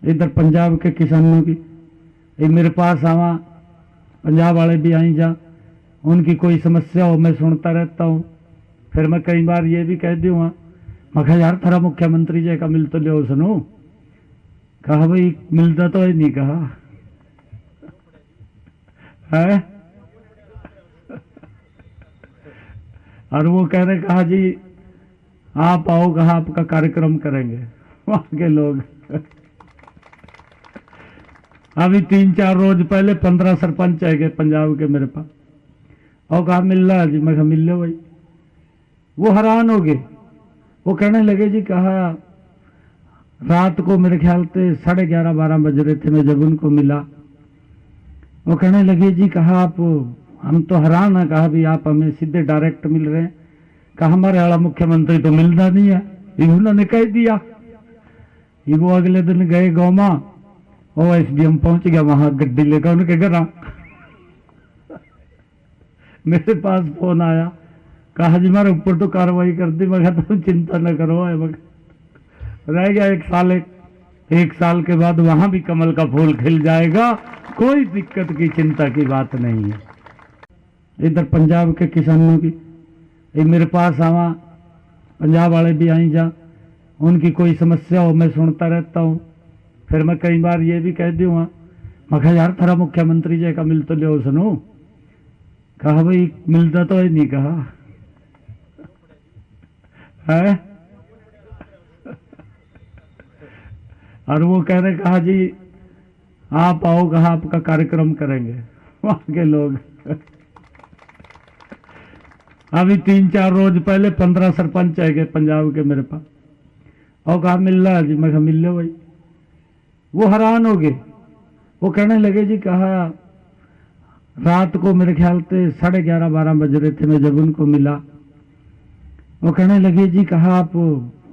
इधर पंजाब के किसानों की ये मेरे पास आवा, पंजाब वाले भी आई जा, उनकी कोई समस्या हो मैं सुनता रहता हूँ। फिर मैं कई बार ये भी कह दूँगा, मैं कहा यार थारा मुख्यमंत्री जी का मिल तो लियो सुनो। कहा भाई मिलता तो है नहीं, कहा है। और वो कह रहे, कहा जी आप आओ, कहा आपका कार्यक्रम करेंगे वहां के लोग। अभी 3-4 रोज पहले 15 सरपंच आ गए पंजाब के मेरे पास, और कहा मिल रहा है जी। मैं कहा मिल लो भाई। वो हैरान हो गए, वो कहने लगे जी, कहा रात को मेरे ख्याल से 11:30-12 बज रहे थे मैं जब उनको मिला। वो कहने लगे जी, कहा आप, हम तो हैरान है, कहा भी आप हमें सीधे डायरेक्ट मिल रहे हैं। कहा हमारे वाला मुख्यमंत्री तो मिलता नहीं है, ये उन्होंने कह दिया। ये वो अगले दिन गए गाँव में, और एसडीएम पहुंच गया वहां गड्डी लेकर उनके घर। मेरे पास फोन आया, कहा जी हमारे ऊपर तो कार्रवाई कर दी। मैं कहा तुम चिंता न करो, रह गया 1 साल। 1 साल के बाद वहां भी कमल का फूल खिल जाएगा, कोई दिक्कत की चिंता की बात नहीं है। इधर पंजाब के किसानों की ये मेरे पास आवा, पंजाब वाले भी आई जा, उनकी कोई समस्या हो मैं सुनता रहता हूँ। फिर मैं कई बार ये भी कह दूँगा, मैं कहा यार थारा मुख्यमंत्री जी का मिल तो लियो सुनो। कहा भाई मिलता तो है नहीं, कहा है। और वो कह रहे, कहा जी आप आओ, कहा आपका कार्यक्रम करेंगे वहां के लोग। अभी 3-4 रोज पहले 15 सरपंच आ गए पंजाब के मेरे पास, और कहा मिल रहा है जी। मैं कहा मिल लो भाई। वो हैरान हो गए, वो कहने लगे जी, कहा रात को मेरे ख्याल से 11:30-12 बज रहे थे मैं जब उनको मिला। वो कहने लगे जी, कहा आप,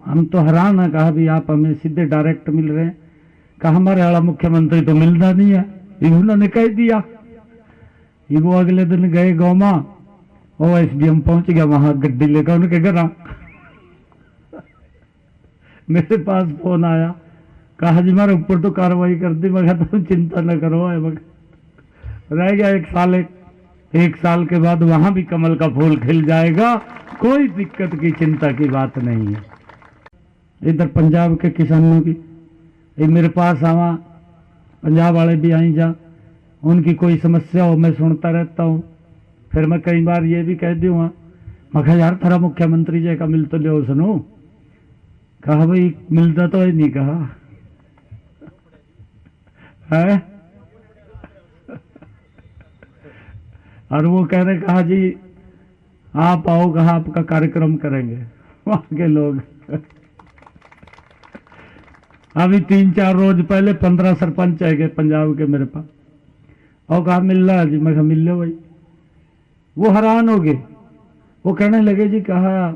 हम तो हैरान है, कहा भी आप हमें सीधे डायरेक्ट मिल रहे हैं। कहा हमारे वाला मुख्यमंत्री तो मिलता नहीं है, ये उन्होंने कह दिया। ये वो अगले दिन गए गाँव में, और एसडीएम पहुंच गया वहां गड्डी लेकर उनके घर। मेरे पास फोन आया, कहा जी हमारे ऊपर तो कार्रवाई कर दी। मैं कहा तुम चिंता न करो, रह गया 1 साल। 1 साल के बाद वहां भी कमल का फूल खिल जाएगा, कोई दिक्कत की चिंता की बात नहीं है। इधर पंजाब के किसानों की ये मेरे पास आवा, पंजाब वाले भी आई जा, उनकी कोई समस्या हो मैं सुनता रहता हूँ। फिर मैं कई बार ये भी कह दूँगा, मैं कहा यार थारा मुख्यमंत्री जी का मिल तो लियो सुनो। कहा भाई मिलता तो है नहीं, कहा है। और वो कह रहे, कहा जी आप आओ, कहा आपका कार्यक्रम करेंगे वहां के लोग। अभी 3-4 रोज पहले 15 सरपंच आ गए पंजाब के मेरे पास, और कहा मिल रहा है जी। मैं कहा मिल लो भाई। वो हैरान हो गए, वो कहने लगे जी, कहा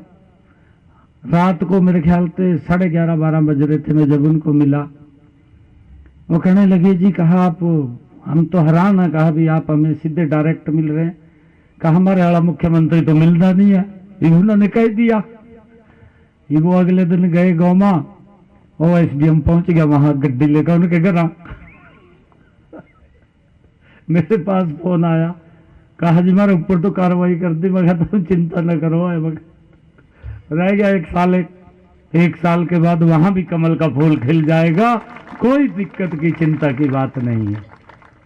रात को मेरे ख्याल से 11:30-12 बज रहे थे मैं जब उनको मिला। वो कहने लगे जी, कहा आप, हम तो हैरान है, कहा भी आप हमें सीधे डायरेक्ट मिल रहे हैं। कहा हमारे वाला मुख्यमंत्री तो मिलता नहीं है, ये उन्होंने कह दिया। ये वो अगले दिन गए गाँव में, और एसडीएम पहुंच गया वहां गड्डी लेकर उनके घर। मेरे पास फोन आया, कहा जी हमारे ऊपर तो कार्रवाई कर दी। मैं कहा तुम चिंता न करो, रह गया 1 साल। 1 साल के बाद वहां भी कमल का फूल खिल जाएगा, कोई दिक्कत की चिंता की बात नहीं है।